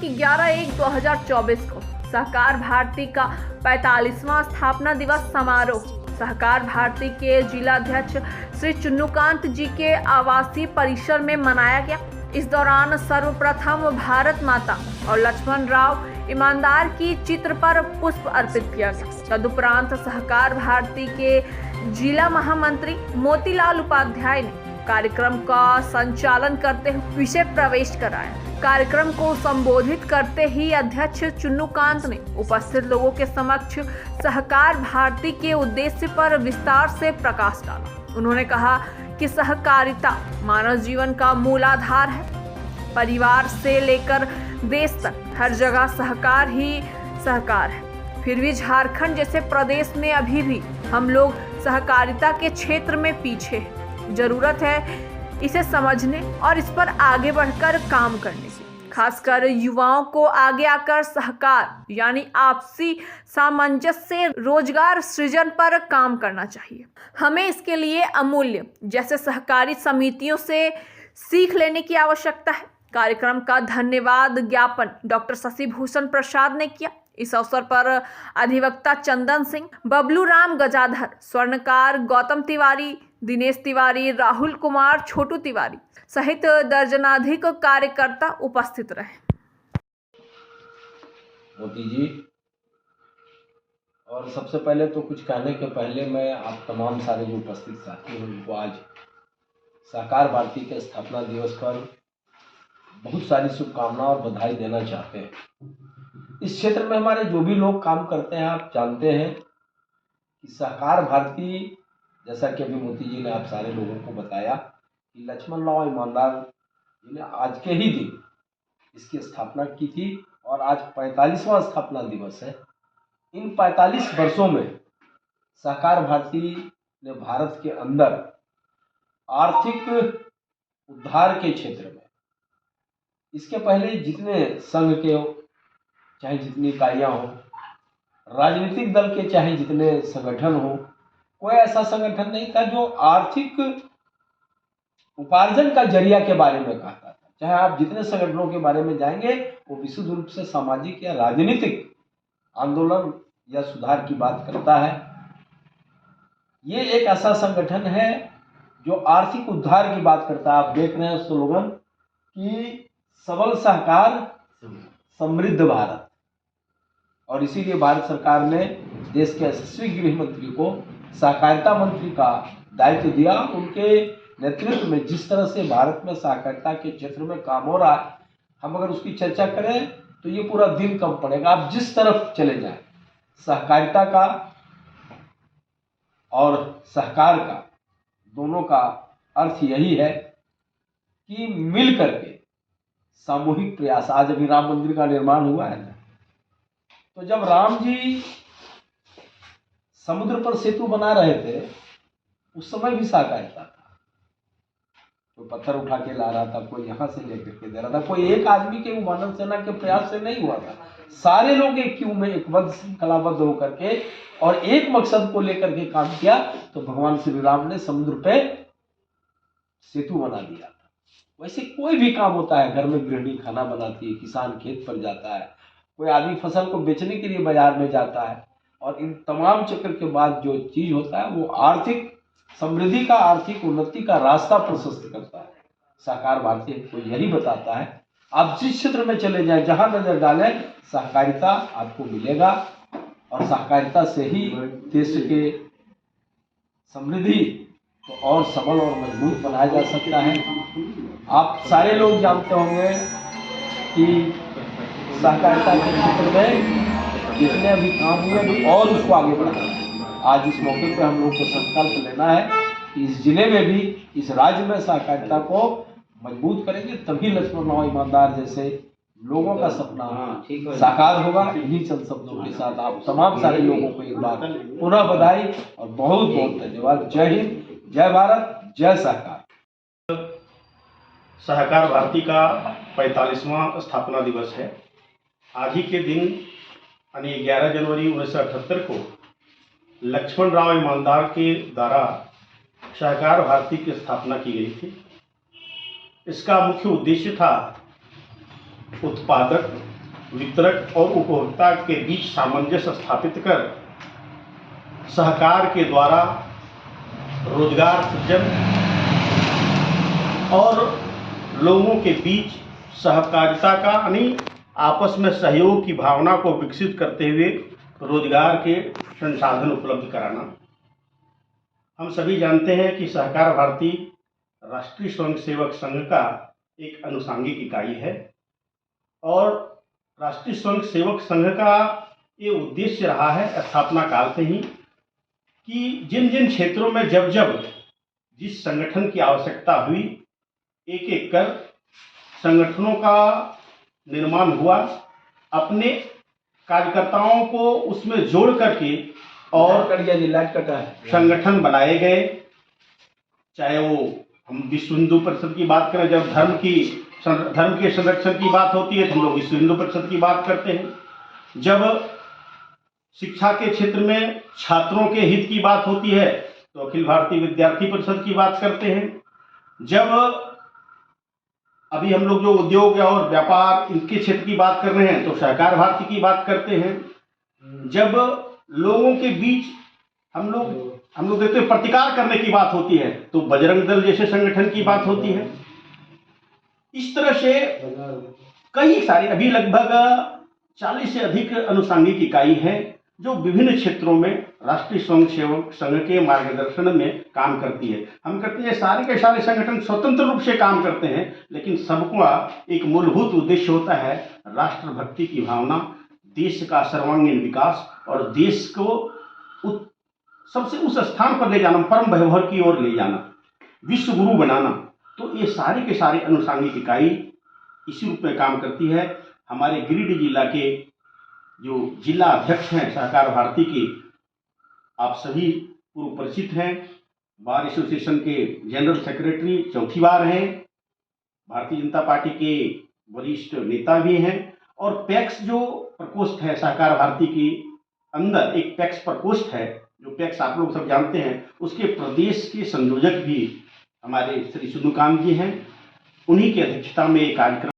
दिनांक 11/1/2024 को सहकार भारती का 45वां स्थापना दिवस समारोह सहकार भारती के जिलाध्यक्ष श्री चुन्नूकांत जी के आवासीय परिसर में मनाया गया। इस दौरान सर्वप्रथम भारत माता और लक्ष्मण राव ईमानदार की चित्र पर पुष्प अर्पित किया गया। तदुपरांत सहकार भारती के जिला महामंत्री मोतीलाल उपाध्याय ने कार्यक्रम का संचालन करते हुए विषय प्रवेश कराया। कार्यक्रम को संबोधित करते ही अध्यक्ष चुन्नूकांत ने उपस्थित लोगों के समक्ष सहकार भारती के उद्देश्य पर विस्तार से प्रकाश डाला। उन्होंने कहा कि सहकारिता मानव जीवन का मूल आधार है। परिवार से लेकर देश तक हर जगह सहकार ही सहकार है। फिर भी झारखंड जैसे प्रदेश में अभी भी हम लोग सहकारिता के क्षेत्र में पीछे हैं। जरूरत है इसे समझने और इस पर आगे बढ़कर काम करने की। खासकर युवाओं को आगे आकर सहकार यानी आपसी सामंजस्य से रोजगार सृजन पर काम करना चाहिए। हमें इसके लिए अमूल्य जैसे सहकारी समितियों से सीख लेने की आवश्यकता है। कार्यक्रम का धन्यवाद ज्ञापन डॉक्टर शशि भूषण प्रसाद ने किया। इस अवसर पर अधिवक्ता चंदन सिंह, बबलू राम गजाधर, स्वर्णकार गौतम तिवारी, दिनेश तिवारी, राहुल कुमार, छोटू तिवारी सहित दर्जनाधिक कार्यकर्ता उपस्थित रहे। मोदी जी, और सबसे पहले तो कुछ कहने के पहले मैं आप तमाम सारे जो उपस्थित साथी हैं उनको आज सहकार भारती के स्थापना दिवस पर बहुत सारी शुभकामनाएं और बधाई देना चाहते हैं। इस क्षेत्र में हमारे जो भी लोग काम करते हैं, आप जानते हैं कि सहकार भारती, जैसा कि अभी मोदी जी ने आप सारे लोगों को बताया कि लक्ष्मण राव ईमानदार जी ने आज के ही दिन इसकी स्थापना की थी और आज 45वां स्थापना दिवस है। इन 45 वर्षों में सहकार भारती ने भारत के अंदर आर्थिक उद्धार के क्षेत्र में, इसके पहले जितने संघ के चाहे जितनी इकाइयाँ हों, राजनीतिक दल के चाहे जितने संगठन हों, कोई ऐसा संगठन नहीं था जो आर्थिक उपार्जन का जरिया के बारे में कहता था। चाहे आप जितने संगठनों के बारे में जाएंगे वो विशुद्ध रूप से सामाजिक या राजनीतिक आंदोलन या सुधार की बात करता है। ये एक ऐसा संगठन है जो आर्थिक उद्धार की बात करता है। आप देख रहे हैं स्लोगन कि सबल सहकार समृद्ध भारत, और इसीलिए भारत सरकार ने देश के यशस्वी गृह मंत्री को सहकारिता मंत्री का दायित्व दिया। उनके नेतृत्व में जिस तरह से भारत में सहकारिता के क्षेत्र में काम हो रहा है, हम अगर उसकी चर्चा करें तो ये पूरा दिन कम पड़ेगा। आप जिस तरफ चले जाएं, सहकारिता का और सहकार का दोनों का अर्थ यही है कि मिल करके सामूहिक प्रयास। आज अभी राम मंदिर का निर्माण हुआ है ना, तो जब राम जी समुद्र पर सेतु बना रहे थे उस समय भी सहकारिता था। कोई पत्थर उठा के ला रहा था, कोई यहाँ से लेकर के दे रहा था, कोई एक आदमी के वानर सेना के प्रयास से नहीं हुआ था। सारे लोग एक क्यू में एक बद्ध श्रृंखलाबद्ध होकर के और एक मकसद को लेकर के काम किया, तो भगवान श्री राम ने समुद्र पे सेतु बना दिया था। वैसे कोई भी काम होता है, घर में गृहिणी खाना बनाती है, किसान खेत पर जाता है, कोई आदमी फसल को बेचने के लिए बाजार में जाता है, और इन तमाम चक्र के बाद जो चीज होता है वो आर्थिक समृद्धि का, आर्थिक उन्नति का रास्ता प्रशस्त करता है। सहकार भारती को यही बताता है। आप जिस क्षेत्र में चले जाएं, जहां नजर डालें, सहकारिता आपको मिलेगा, और सहकारिता से ही देश के समृद्धि को और सबल और मजबूत बनाया जा सकता है। आप सारे लोग जानते होंगे कि सहकारिता के क्षेत्र में जितने अभी काम हुए और उसको आगे बढ़ाना है। आज इस मौके पर हम लोग को संकल्प लेना है कि इस जिले में भी, इस राज्य में सहकारिता को मजबूत करेंगे, तभी लक्ष्मण राव ईमानदार जैसे लोगों का सपना साकार होगा। इन्हीं चंद शब्दों के साथ आप तमाम सारे लोगों को एक बार पुनः बधाई और बहुत बहुत धन्यवाद। जय हिंद, जय भारत, जय सहकार। सहकार भारती का 45वां स्थापना दिवस है। आज ही के दिन यानी 11 जनवरी 1978 को लक्ष्मण राव ईमानदार के द्वारा सहकार भारती की स्थापना की गई थी। इसका मुख्य उद्देश्य था उत्पादक वितरक और उपभोक्ता के बीच सामंजस्य स्थापित कर सहकार के द्वारा रोजगार सृजन और लोगों के बीच सहकारिता का यानी आपस में सहयोग की भावना को विकसित करते हुए रोजगार के संसाधन उपलब्ध कराना। हम सभी जानते हैं कि सहकार भारती राष्ट्रीय स्वयंसेवक संघ का एक अनुषांगिक इकाई है और राष्ट्रीय स्वयंसेवक संघ का ये उद्देश्य रहा है स्थापना काल से ही कि जिन जिन क्षेत्रों में जब जब जिस संगठन की आवश्यकता हुई एक एक कर संगठनों का निर्माण हुआ, अपने कार्यकर्ताओं को उसमें जोड़ करके और संगठन बनाए गए। चाहे वो हम विश्व हिंदू परिषद की बात करें, जब धर्म के संरक्षण की बात होती है तो हम लोग विश्व हिंदू परिषद की बात करते हैं। जब शिक्षा के क्षेत्र में छात्रों के हित की बात होती है तो अखिल भारतीय विद्यार्थी परिषद की बात करते हैं। जब अभी हम लोग जो उद्योग और व्यापार इनके क्षेत्र की बात कर रहे हैं तो सहकार भारती की बात करते हैं। जब लोगों के बीच हम लोग देखते हैं प्रतिकार करने की बात होती है तो बजरंग दल जैसे संगठन की बात होती है। इस तरह से कई सारे अभी लगभग 40 से अधिक अनुषांगिक इकाई हैं जो विभिन्न क्षेत्रों में राष्ट्रीय स्वयंसेवक संघ के मार्गदर्शन में काम करती है। हम कहते हैं सारे के सारे संगठन स्वतंत्र रूप से काम करते हैं, लेकिन सबका एक मूलभूत उद्देश्य होता है राष्ट्रभक्ति की भावना, देश का सर्वांगीण विकास और देश को सबसे उस स्थान पर ले जाना, परम वैभव की ओर ले जाना, विश्व गुरु बनाना। तो ये सारे के सारे अनुषांगिक इकाई इसी रूप में काम करती है। हमारे गिरिडीह जिला के जो जिला अध्यक्ष हैं सहकार भारती के, आप सभी पूर्व परिचित हैं। बार एसोसिएशन के जनरल सेक्रेटरी चौथी बार हैं, भारतीय जनता पार्टी के वरिष्ठ नेता भी हैं और पैक्स जो प्रकोष्ठ है सहकार भारती के अंदर एक पैक्स प्रकोष्ठ है, जो पैक्स आप लोग सब जानते हैं, उसके प्रदेश के संयोजक भी हमारे श्री सुनुकांत जी हैं। उन्हीं की अध्यक्षता में एक कार्यक्रम